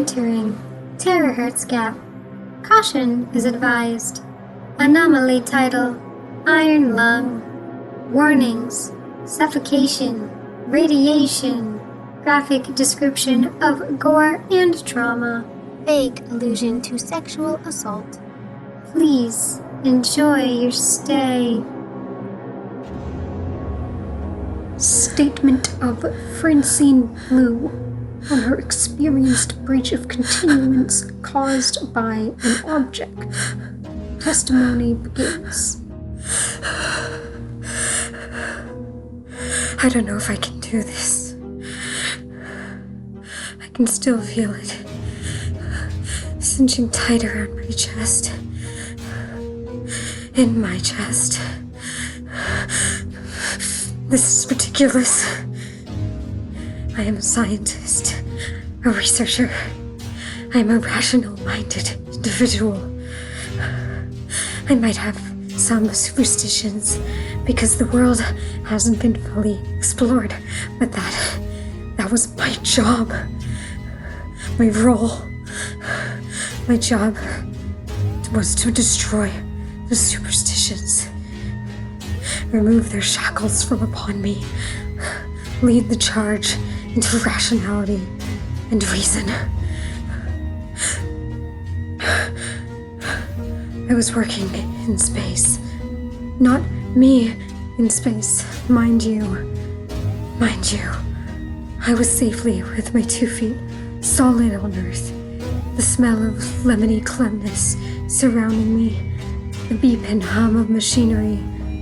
entering Terahertz Gap. Caution is advised. Anomaly title: Iron Lung. Warnings: Suffocation, Radiation, graphic description of gore and trauma, vague allusion to sexual assault. Please enjoy your stay. Statement of Francine Blue on her experienced breach of continuance caused by an object. Testimony begins. I don't know if I can do this. I can still feel it cinching tight around my chest. In my chest. This is ridiculous. I am a scientist, a researcher. I am a rational-minded individual. I might have some superstitions because the world hasn't been fully explored, but that was my job, my role. My job was to destroy the superstitions, remove their shackles from upon me, lead the charge into rationality and reason. I was working in space. Not me in space, mind you. Mind you, I was safely with my 2 feet solid on Earth. The smell of lemony cleanness surrounding me, the beep and hum of machinery,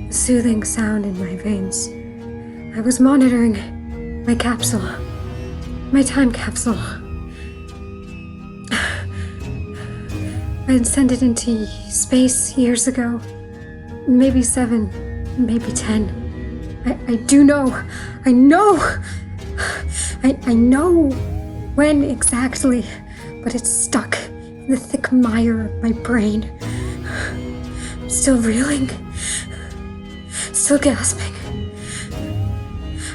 a soothing sound in my veins. I was monitoring my capsule, my time capsule. I had sent it into space years ago. Maybe 7, maybe 10. I do know. I know. I know when exactly, but it's stuck in the thick mire of my brain. I'm still reeling. Still gasping.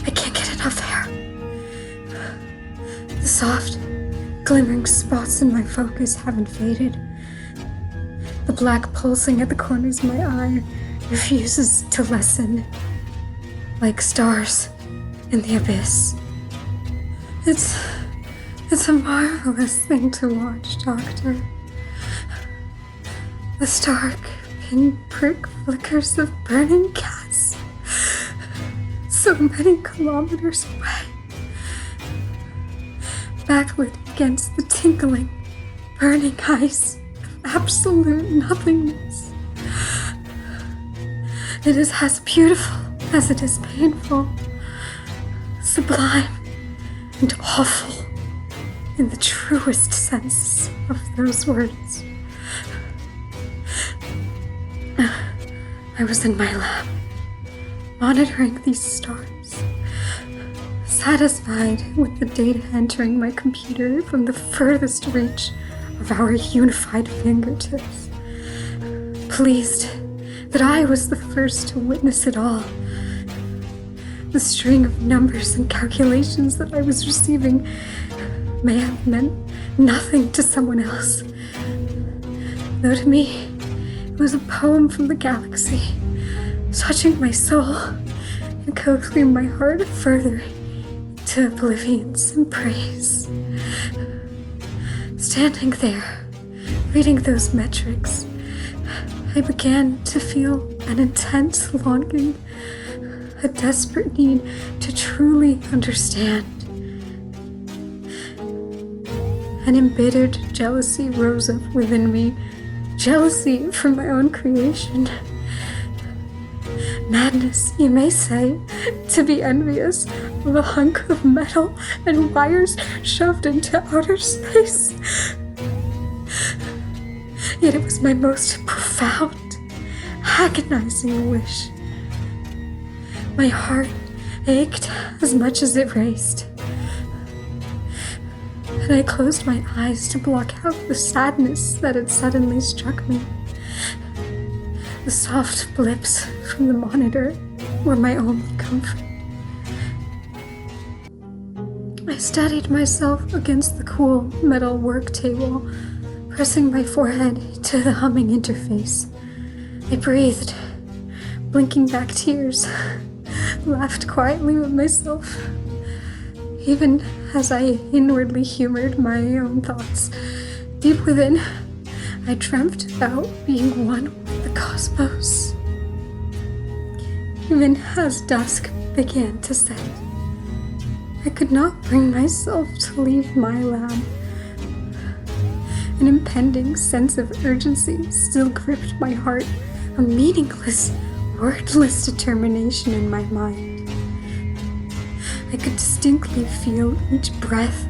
I can't get enough air. The soft, glimmering spots in my focus haven't faded. The black pulsing at the corners of my eye refuses to lessen, like stars in the abyss. It's a marvelous thing to watch, Doctor. The stark pinprick flickers of burning gas, so many kilometers away, backlit against the tinkling, burning ice of absolute nothingness. It is as beautiful as it is painful, sublime and awful in the truest sense of those words. I was in my lab, monitoring these stars, satisfied with the data entering my computer from the furthest reach of our unified fingertips, pleased that I was the first to witness it all. The string of numbers and calculations that I was receiving may have meant nothing to someone else, though to me it was a poem from the galaxy, touching my soul and coaxing my heart further to oblivion's embrace. Standing there, reading those metrics, I began to feel an intense longing, a desperate need to truly understand. An embittered jealousy rose up within me, jealousy for my own creation. Madness, you may say, to be envious of a hunk of metal and wires shoved into outer space. Yet it was my most profound, agonizing wish. My heart ached as much as it raced, and I closed my eyes to block out the sadness that had suddenly struck me. The soft blips from the monitor were my only comfort. I steadied myself against the cool metal work table, pressing my forehead to the humming interface. I breathed, blinking back tears, laughed quietly with myself, even as I inwardly humored my own thoughts. Deep within, I dreamt about being one with the cosmos. Even as dusk began to set, I could not bring myself to leave my lab. An impending sense of urgency still gripped my heart, a meaningless, wordless determination in my mind. I could distinctly feel each breath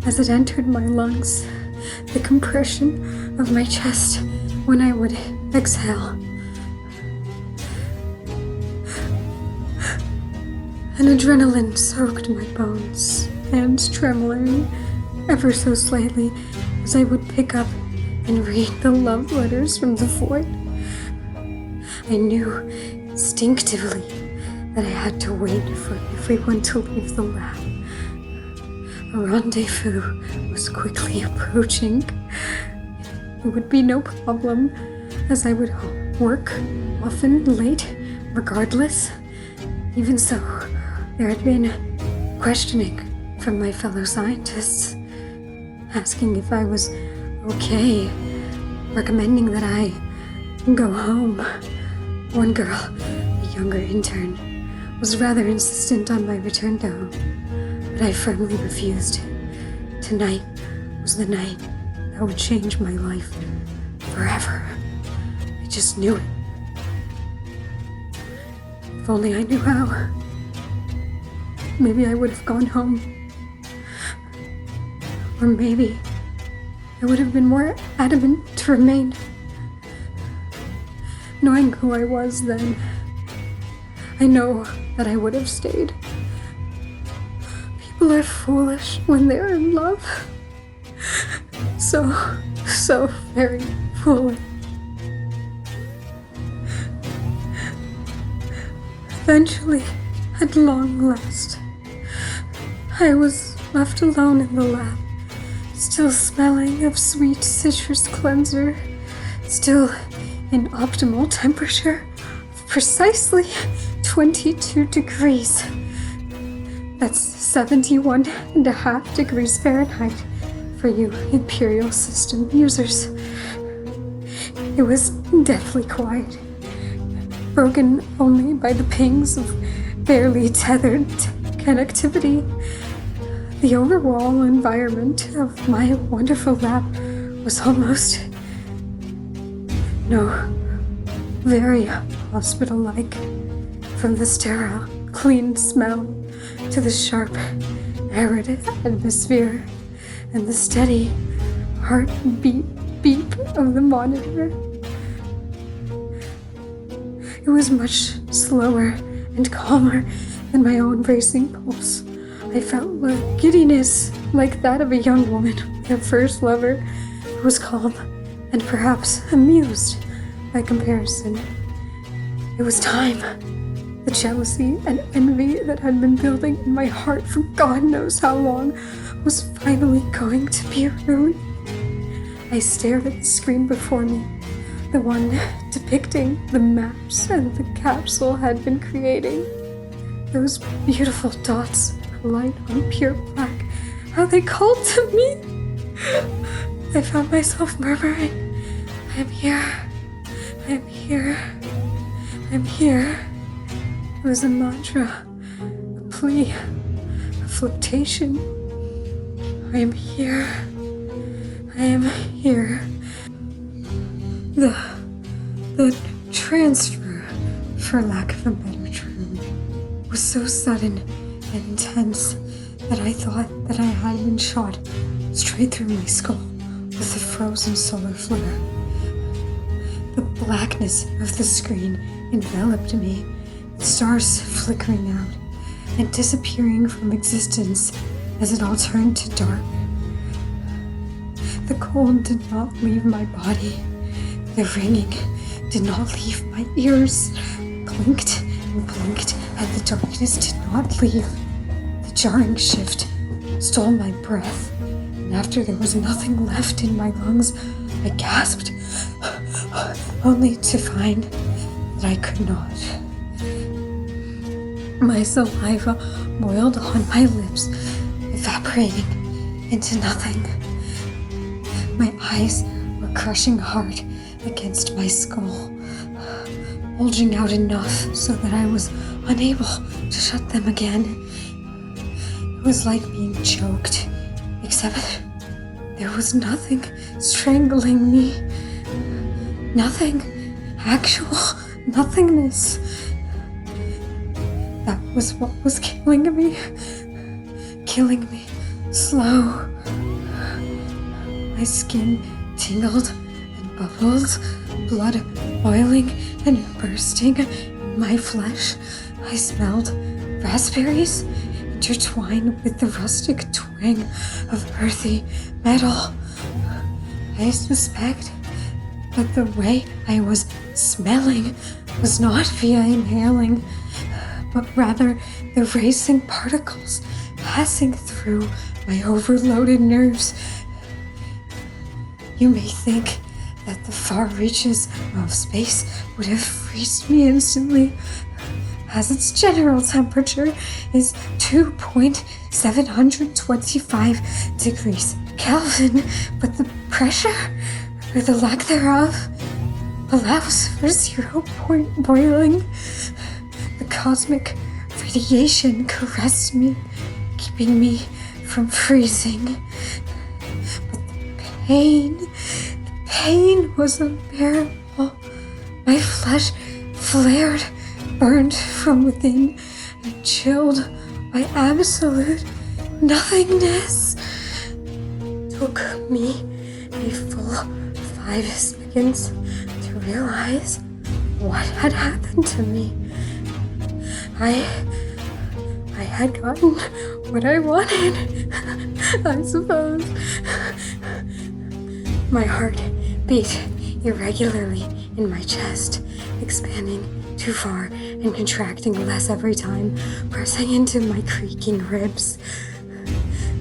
as it entered my lungs, the compression of my chest when I would exhale. An adrenaline soaked my bones, hands trembling ever so slightly as I would pick up and read the love letters from the void. I knew instinctively that I had to wait for everyone to leave the lab. A rendezvous was quickly approaching. It would be no problem, as I would work, often late, regardless. Even so, there had been questioning from my fellow scientists, asking if I was okay, recommending that I go home. One girl, a younger intern, was rather insistent on my return to home, but I firmly refused. Tonight was the night that would change my life forever. I just knew it. If only I knew how. Maybe I would have gone home. Or maybe I would have been more adamant to remain. Knowing who I was then, I know that I would have stayed. People are foolish when they're in love. So very foolish. Eventually, at long last, I was left alone in the lab, still smelling of sweet citrus cleanser, still in optimal temperature of precisely 22 degrees. That's 71.5 degrees Fahrenheit for you Imperial System users. It was deathly quiet, broken only by the pings of barely tethered connectivity. The overall environment of my wonderful lab was almost, very hospital-like. From the sterile, clean smell to the sharp, arid atmosphere and the steady heartbeat beep of the monitor. It was much slower and calmer than my own racing pulse. I felt a giddiness like that of a young woman with her first lover who was calm and perhaps amused by comparison. It was time. The jealousy and envy that had been building in my heart for God knows how long was finally going to be released. I stared at the screen before me, the one depicting the maps that the capsule had been creating. Those beautiful dots of light on pure black, how they called to me. I found myself murmuring, I am here, I am here, I am here. It was a mantra, a plea, a flirtation. I am here, I am here. The transfer, for lack of a better term, was so sudden and intense that I thought that I had been shot straight through my skull with a frozen solar flare. The blackness of the screen enveloped me, the stars flickering out and disappearing from existence as it all turned to dark. The cold did not leave my body. The ringing did not leave my ears. Blinked and blinked, and the darkness did not leave. The jarring shift stole my breath, and after there was nothing left in my lungs, I gasped, only to find that I could not. My saliva boiled on my lips, evaporating into nothing. My eyes were crushing hard against my skull, bulging out enough so that I was unable to shut them again. It was like being choked, except there was nothing strangling me. Nothing. Actual nothingness. That was what was killing me. Killing me. Slow. My skin tingled and bubbled, blood boiling and bursting in my flesh. I smelled raspberries intertwined with the rustic twang of earthy metal. I suspect that the way I was smelling was not via inhaling, but rather the racing particles passing through my overloaded nerves. You may think that the far reaches of space would have freezed me instantly, as its general temperature is 2.725 degrees Kelvin, but the pressure, or the lack thereof, allows for 0 point boiling. The cosmic radiation caressed me, keeping me from freezing. But the pain was unbearable. My flesh flared, burned from within, and chilled by absolute nothingness. It took me a full 5 seconds to realize what had happened to me. I had gotten what I wanted, I suppose. My heart beat irregularly in my chest, expanding too far and contracting less every time, pressing into my creaking ribs.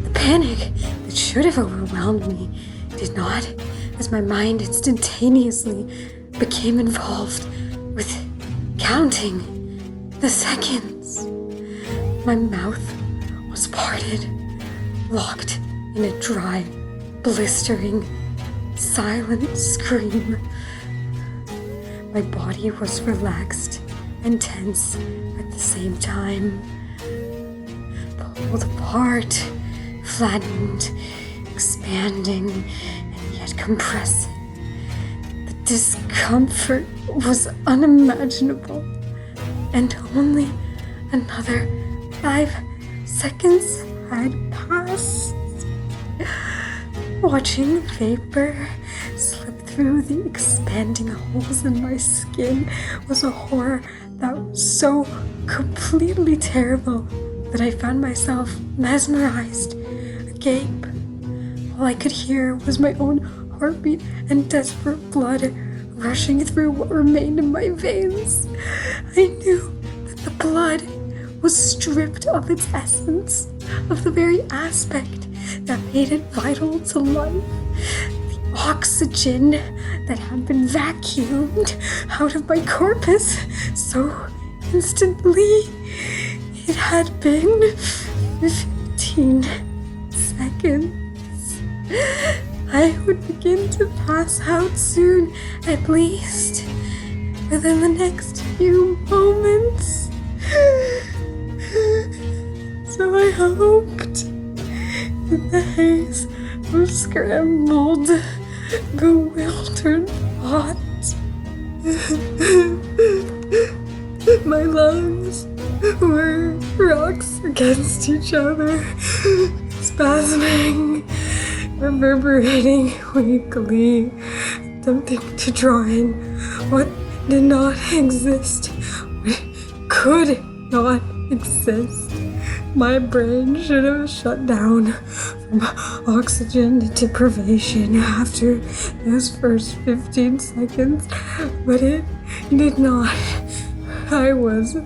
The panic that should have overwhelmed me did not, as my mind instantaneously became involved with counting the seconds. My mouth was parted, locked in a dry, blistering, silent scream. My body was relaxed and tense at the same time, pulled apart, flattened, expanding, and yet compressing. The discomfort was unimaginable, and only another 5 seconds had passed. Watching vapor slip through the expanding holes in my skin was a horror that was so completely terrible that I found myself mesmerized, agape. All I could hear was my own heartbeat and desperate blood rushing through what remained in my veins. I knew that the blood was stripped of its essence, of the very aspect that made it vital to life. The oxygen that had been vacuumed out of my corpus so instantly. It had been 15 seconds. I would begin to pass out soon, at least, within the next few moments. So I hoped in the haze of scrambled, bewildered thoughts. My lungs were rocks against each other, spasming, reverberating weakly, attempting to draw in what did not exist, what could not exist. My brain should have shut down from oxygen deprivation after those first 15 seconds, but it did not. I was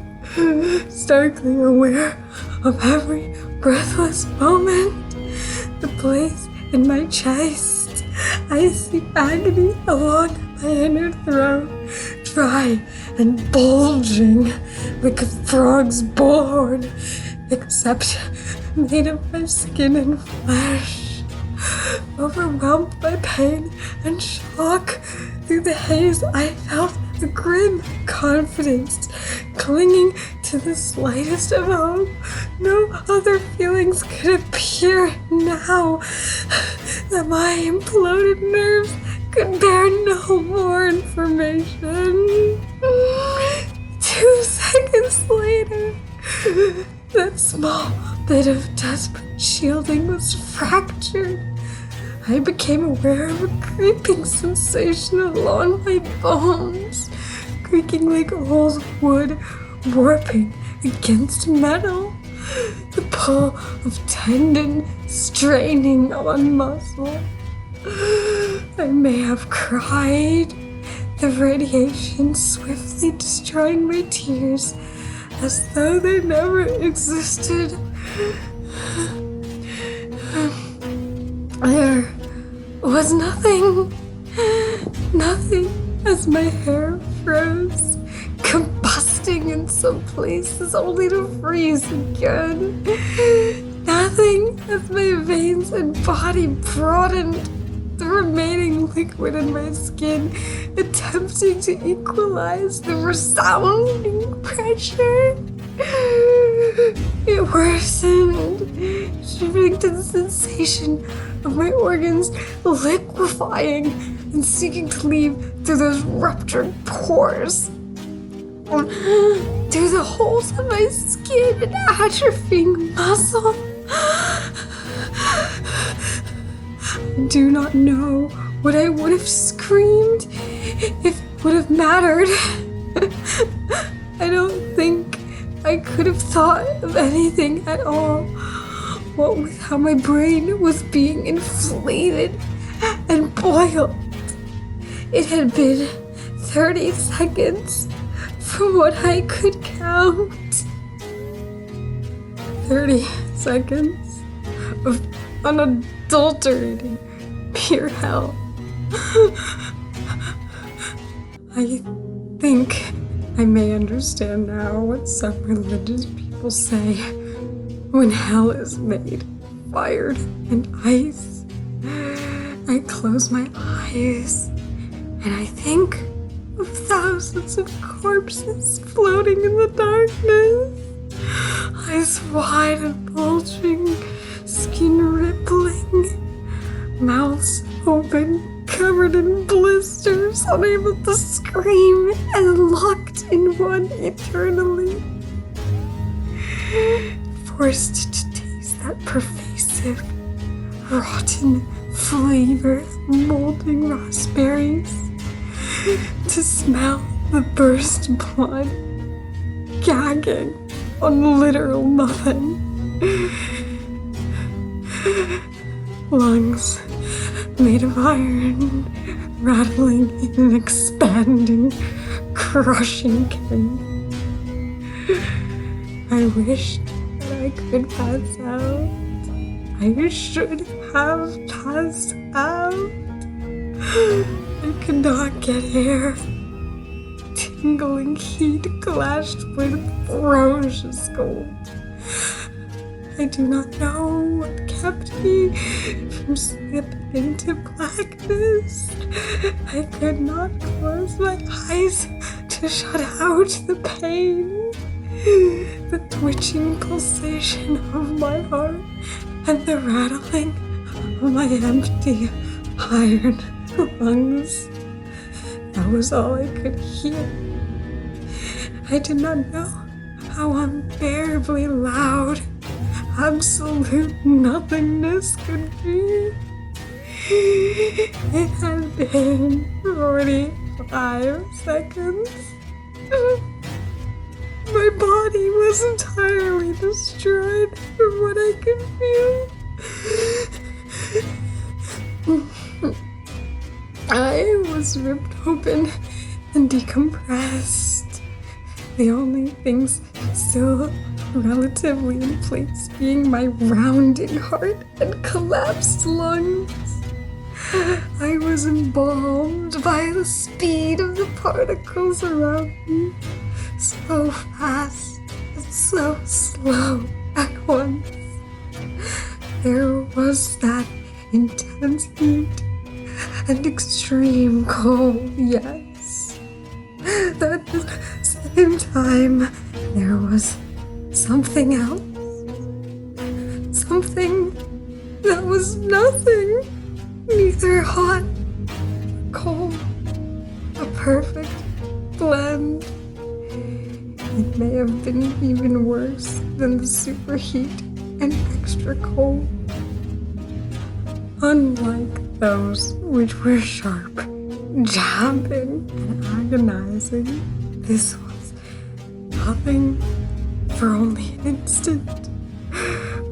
starkly aware of every breathless moment, the place in my chest. I see agony along my inner throat, dry and bulging like a frog's bullhorn, except made of my skin and flesh. Overwhelmed by pain and shock, through the haze I felt a grim confidence clinging to the slightest of hope. No other feelings could appear now, that my imploded nerves could bear no more information. 2 seconds later, that small bit of desperate shielding was fractured. I became aware of a creeping sensation along my bones, creaking like old wood warping against metal, the pull of tendon straining on muscle. I may have cried, the radiation swiftly destroying my tears as though they never existed. There was nothing as my hair froze, combusting in some places only to freeze again. Nothing as my veins and body broadened, the remaining liquid in my skin attempting to equalize the resounding pressure. It worsened, shifting to the sensation of my organs liquefying and seeking to leave through those ruptured pores, through the holes in my skin and atrophying muscle. I do not know what I would have screamed if it would have mattered. I don't think I could have thought of anything at all, what with how my brain was being inflated and boiled. It had been 30 seconds from what I could count. 30 seconds of unadulterated pure hell. I think I may understand now what some religious people say when hell is made fired and ice. I close my eyes and I think of thousands of corpses floating in the darkness, eyes wide and bulging, skin rippling, mouths open, covered in blisters, unable to scream, and locked in one eternally. Forced to taste that pervasive, rotten flavor of molding raspberries, to smell the burst blood, gagging on literal nothing. Lungs made of iron, rattling in an expanding, crushing pain. I wished that I could pass out. I should have passed out. I could not get air. Tingling heat clashed with ferocious cold. I do not know what kept me from slipping into blackness. I could not close my eyes to shut out the pain, the twitching pulsation of my heart, and the rattling of my empty iron lungs. That was all I could hear. I did not know how unbearably loud absolute nothingness could be. It had been 45 seconds. My body was entirely destroyed from what I could feel. I was ripped open and decompressed. The only things still relatively in place being my rounding heart and collapsed lungs. I was embalmed by the speed of the particles around me, so fast and so slow at once. There was that intense heat and extreme cold, yes. At the same time, there was something else. Something that was nothing. Neither hot or cold. A perfect blend. It may have been even worse than the superheat and extra cold. Unlike those which were sharp, jabbing, and agonizing, this was nothing for only an instant,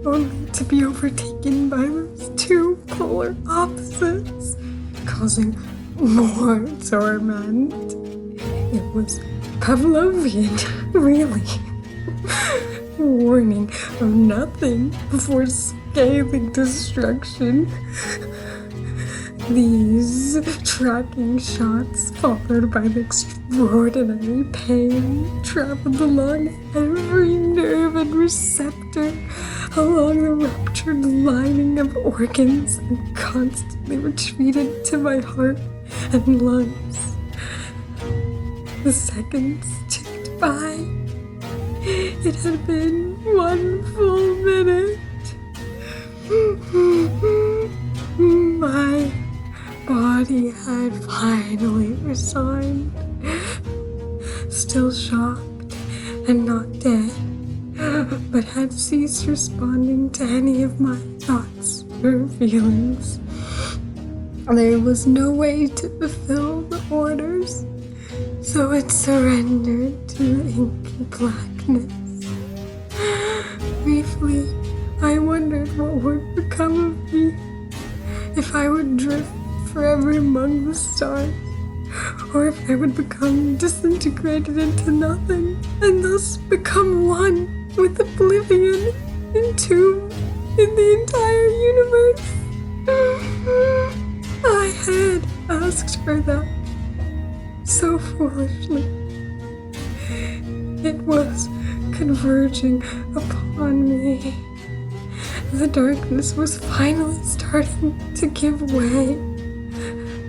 only to be overtaken by those two polar opposites, causing more torment. It was Pavlovian, really. Warning of nothing before scathing destruction. These tracking shots, followed by the extraordinary pain, traveled along every nerve and receptor, along the ruptured lining of organs, and constantly retreated to my heart and lungs. The seconds ticked by. It had been 1 full minute. My body had finally resigned, still shocked and not dead, but had ceased responding to any of my thoughts or feelings. There was no way to fulfill the orders, so it surrendered to inky blackness. Briefly, I wondered what would become of me if I would drift forever among the stars, or if I would become disintegrated into nothing and thus become one with oblivion, entombed in the entire universe. I had asked for that so foolishly. It was converging upon me. The darkness was finally starting to give way.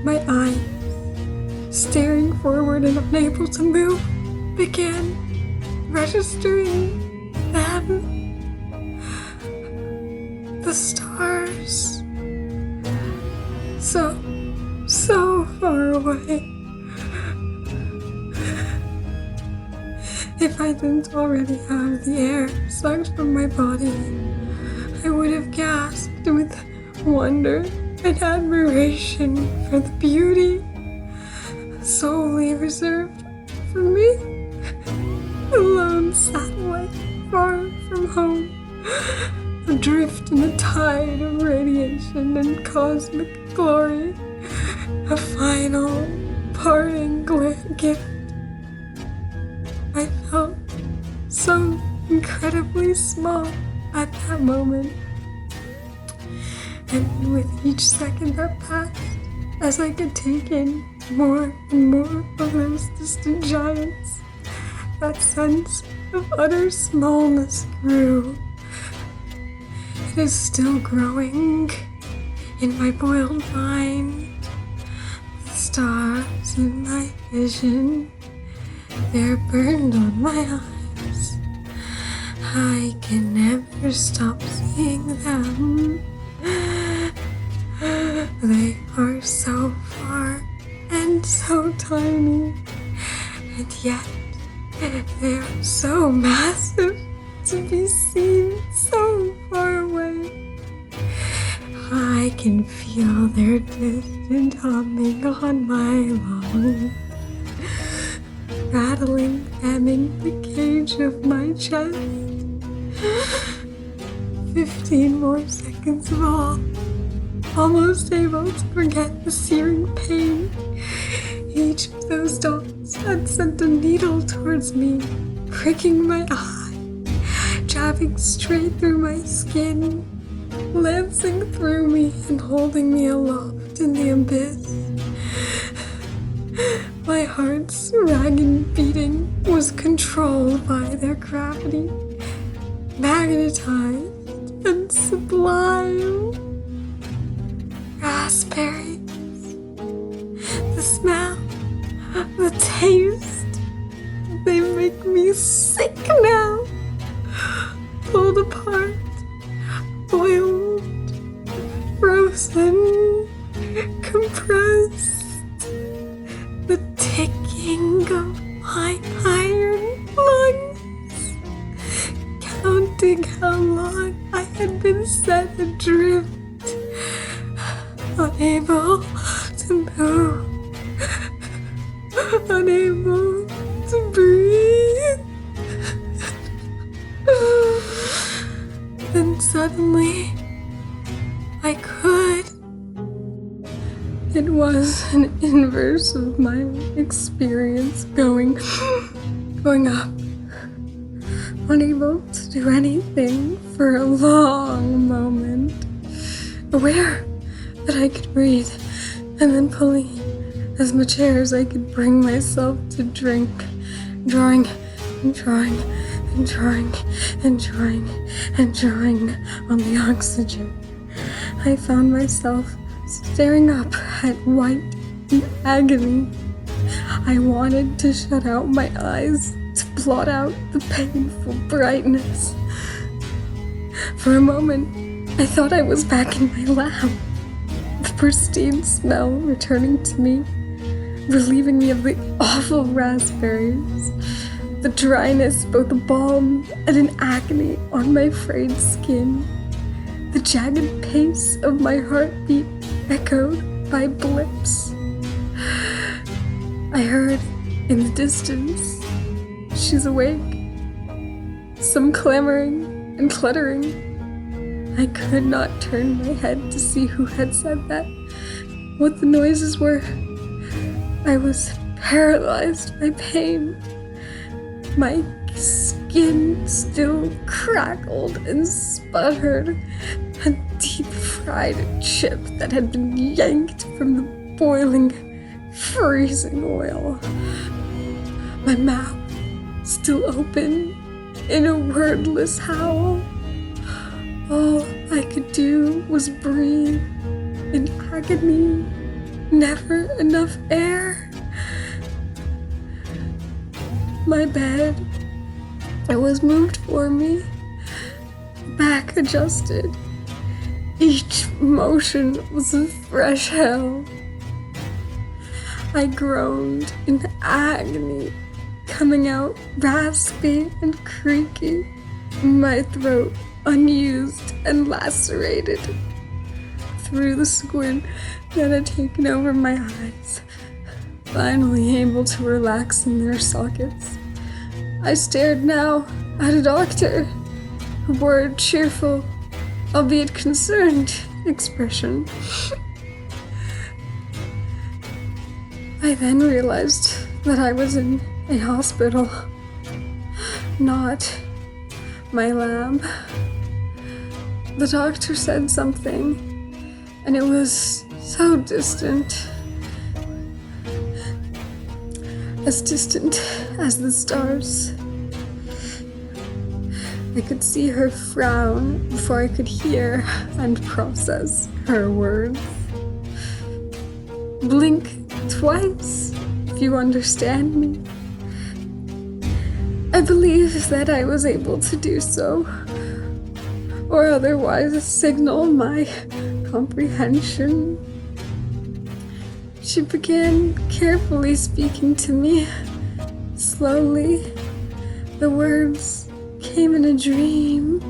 My eyes, staring forward and unable to move, began registering them. The stars. So far away. If I didn't already have the air sucked from my body, I would have gasped with wonder and admiration for the beauty solely reserved for me. A lone satellite far from home, adrift in a tide of radiation and cosmic glory, a final parting gift. I felt so incredibly small at that moment. And with each second that passed, as I could take in more and more of those distant giants, that sense of utter smallness grew. It is still growing in my boiled mind. The stars in my vision, they're burned on my eyes. I can never stop seeing them. They are so far and so tiny, and yet they are so massive to be seen so far away. I can feel their distant humming on my lungs, rattling them in the cage of my chest. 15 more seconds of all, almost able to forget the searing pain. Each of those dots had sent a needle towards me, pricking my eye, stabbing straight through my skin, lancing through me and holding me aloft in the abyss. My heart's ragged beating was controlled by their gravity, magnetized and sublime. Raspberries, the smell, the taste, they make me sick now. Pulled apart, boiled, frozen, compressed. The ticking of my iron lungs, counting how long I had been set adrift, unable to move, unable to breathe. Then suddenly, I could. It was an inverse of my experience going up, unable to do anything for a long moment, aware that I could breathe, and then pulling as much air as I could bring myself to drink, drawing and drawing and drawing and drawing and drawing on the oxygen. I found myself staring up at white in agony. I wanted to shut out my eyes to blot out the painful brightness. For a moment, I thought I was back in my lab, the pristine smell returning to me, relieving me of the awful raspberries, the dryness, both a balm and an agony on my frayed skin, the jagged pace of my heartbeat echoed by blips. I heard in the distance, she's awake, some clamoring and cluttering. I could not turn my head to see who had said that, what the noises were. I was paralyzed by pain. My skin still crackled and sputtered, a deep-fried chip that had been yanked from the boiling, freezing oil. My mouth still open in a wordless howl. All I could do was breathe in agony, never enough air. My bed, it was moved for me, back adjusted. Each motion was a fresh hell. I groaned in agony, coming out raspy and creaky, my throat unused and lacerated. Through the squint that had taken over my eyes, finally able to relax in their sockets, I stared now at a doctor who wore a cheerful, albeit concerned, expression. I then realized that I was in a hospital, not my lab. The doctor said something, and it was so distant. As distant as the stars. I could see her frown before I could hear and process her words. Blink twice, if you understand me. I believe that I was able to do so, or otherwise signal my comprehension. She began carefully speaking to me. Slowly, the words came in a dream.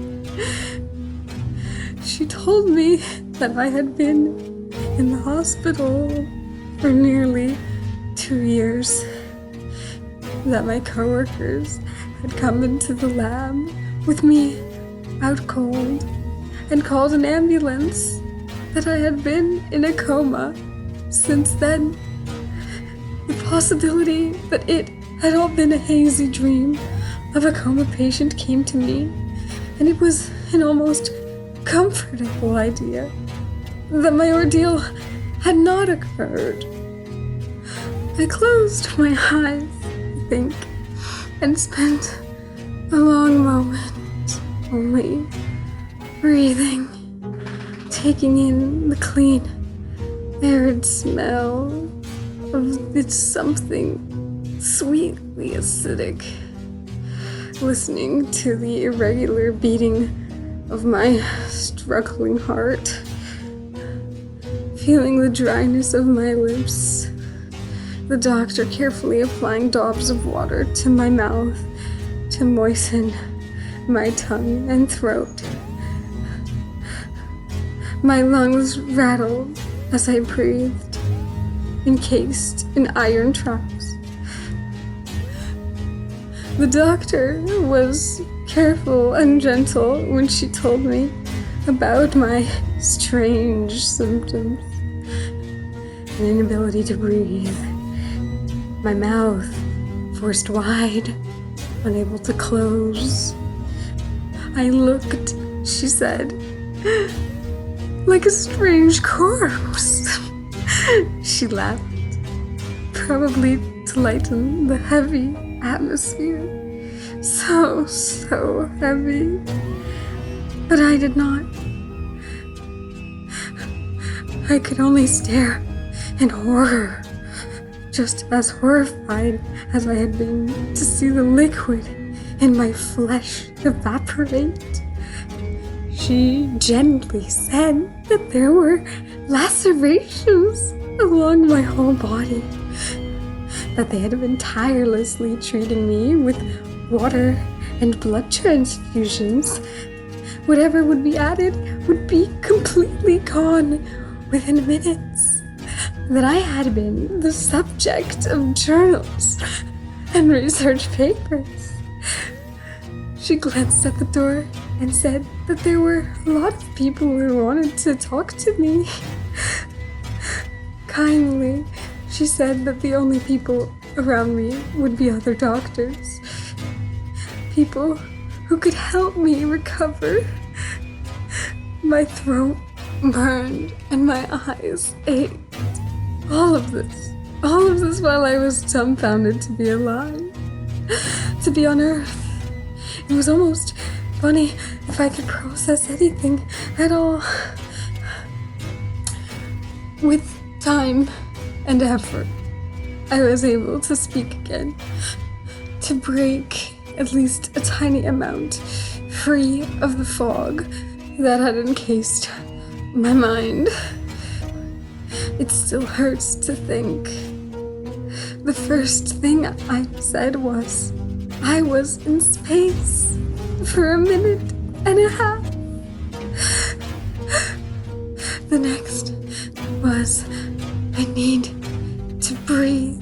She told me that I had been in the hospital for nearly 2 years, that my coworkers had come into the lab with me out cold and called an ambulance, that I had been in a coma since then. The possibility that it had all been a hazy dream of a coma patient came to me, and it was an almost comfortable idea that my ordeal had not occurred. I closed my eyes, I think, and spent a long moment only breathing, taking in the clean, arid smell of its something sweetly acidic, listening to the irregular beating of my struggling heart, feeling the dryness of my lips, the doctor carefully applying daubs of water to my mouth to moisten my tongue and throat. My lungs rattled as I breathed, encased in iron traps. The doctor was careful and gentle when she told me about my strange symptoms, an inability to breathe, my mouth forced wide, unable to close. I looked, she said, like a strange corpse. She laughed, probably to lighten the heavy atmosphere. So heavy. But I did not. I could only stare in horror, just as horrified as I had been to see the liquid in my flesh evaporate. She gently said that there were lacerations along my whole body, that they had been tirelessly treating me with water and blood transfusions. Whatever would be added would be completely gone within minutes, that I had been the subject of journals and research papers. She glanced at the door and said that there were a lot of people who wanted to talk to me. Kindly, she said that the only people around me would be other doctors, people who could help me recover. My throat burned and my eyes ached. All of this while I was dumbfounded to be alive, to be on Earth. It was almost funny if I could process anything at all. With time and effort, I was able to speak again, to break at least a tiny amount free of the fog that had encased my mind. It still hurts to think. The first thing I said was, I was in space for a minute and a half. The next was, I need to breathe.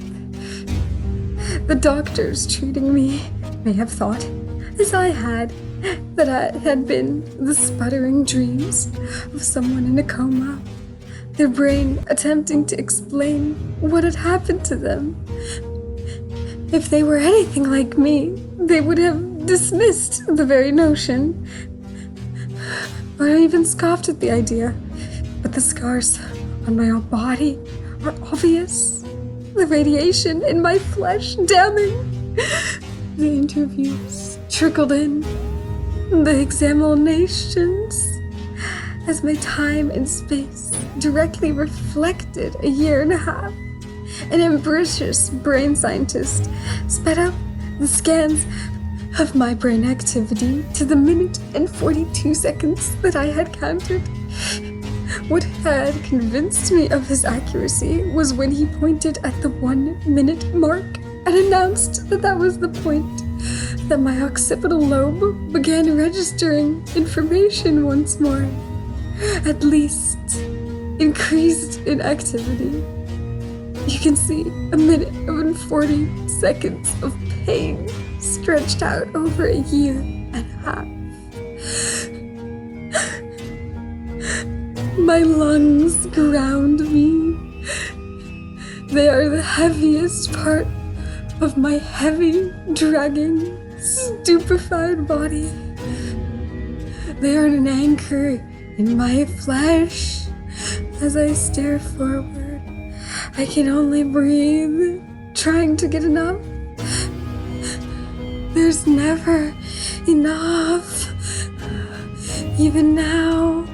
The doctors treating me may have thought, as I had, that I had been the sputtering dreams of someone in a coma, their brain attempting to explain what had happened to them. If they were anything like me, they would have dismissed the very notion, or even scoffed at the idea. But the scars on my own body are obvious. The radiation in my flesh damning. The interviews trickled in. The examinations, as my time in space directly reflected a year and a half. An ambitious brain scientist sped up the scans of my brain activity to the minute and 42 seconds that I had counted. What had convinced me of his accuracy was when he pointed at the 1 minute mark and announced that that was the point that my occipital lobe began registering information once more, at least increased in activity. You can see a minute and 40 seconds of pain stretched out over a year and a half. My lungs ground me. They are the heaviest part of my heavy, dragging, stupefied body. They are an anchor in my flesh. As I stare forward, I can only breathe, trying to get enough. There's never enough. Even now.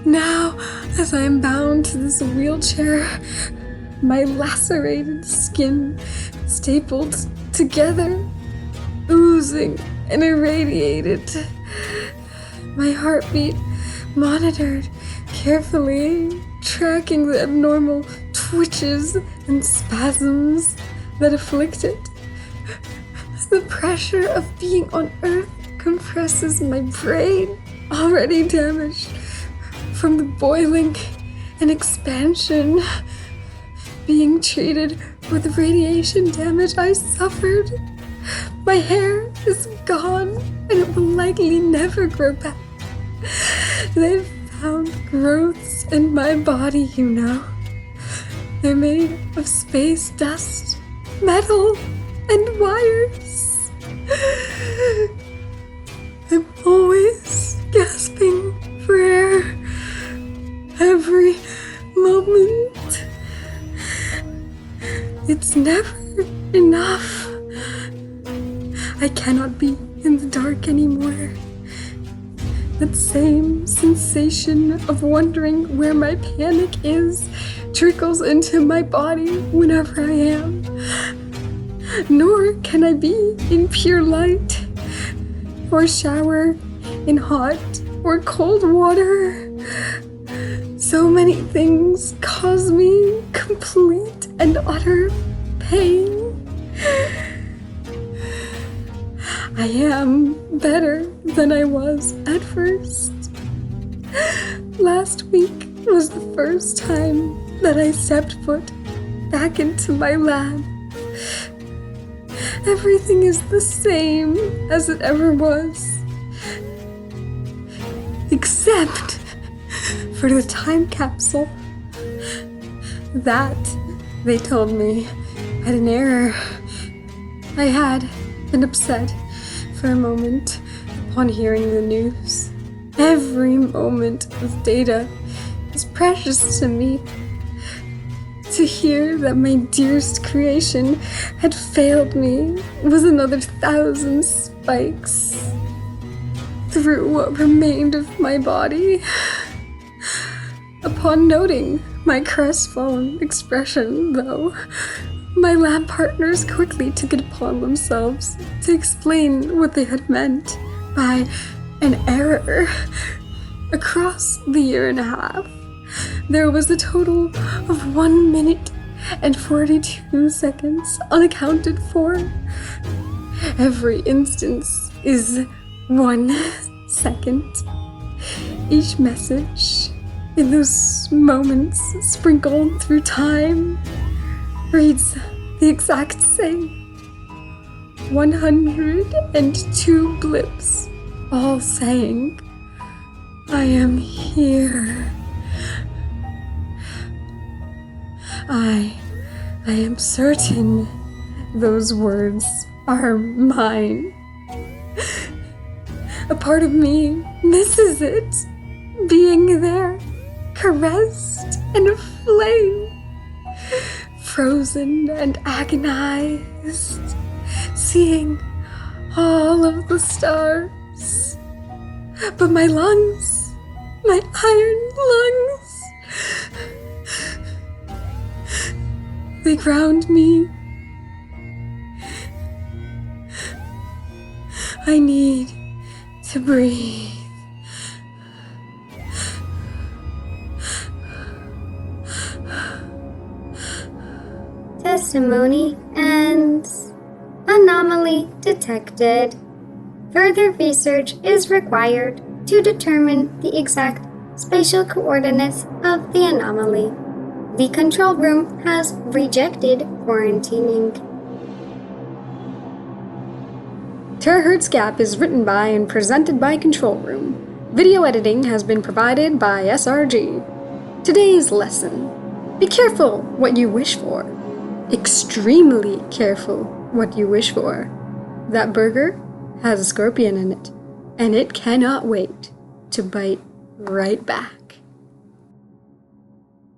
Now, as I am bound to this wheelchair, my lacerated skin stapled together, oozing and irradiated. My heartbeat monitored carefully, tracking the abnormal twitches and spasms that afflict it. The pressure of being on Earth compresses my brain, already damaged from the boiling and expansion, being treated with radiation damage I suffered. My hair is gone, and it will likely never grow back. They've found growths in my body, you know. They're made of space dust, metal, and wires. I'm always gasping for air, every moment. It's never enough. I cannot be in the dark anymore. That same sensation of wondering where my panic is trickles into my body whenever I am. Nor can I be in pure light, or shower in hot or cold water. So many things cause me complete and utter pain. I am better than I was at first. Last week was the first time that I stepped foot back into my lab. Everything is the same as it ever was. Except for the time capsule. That, they told me, had an error. I had been upset for a moment upon hearing the news. Every moment of data is precious to me. To hear that my dearest creation had failed me was another 1,000 spikes through what remained of my body. Upon noting my crestfallen expression, though, my lab partners quickly took it upon themselves to explain what they had meant by an error. Across the year and a half, there was a total of 1 minute and 42 seconds unaccounted for. Every instance is 1 second. Each message in those moments sprinkled through time reads the exact same. 102 blips, all saying, I am here. I am certain those words are mine. A part of me misses it, being there, caressed and aflame, frozen and agonized, seeing all of the stars. But my lungs, my iron lungs, they ground me. I need to breathe. Testimony ends. Anomaly detected. Further research is required to determine the exact spatial coordinates of the anomaly. The control room has rejected quarantining. Terahertz Gap is written by and presented by Control Room. Video editing has been provided by SRG. Today's lesson. Be careful what you wish for. Extremely careful what you wish for. That burger has a scorpion in it, and it cannot wait to bite right back.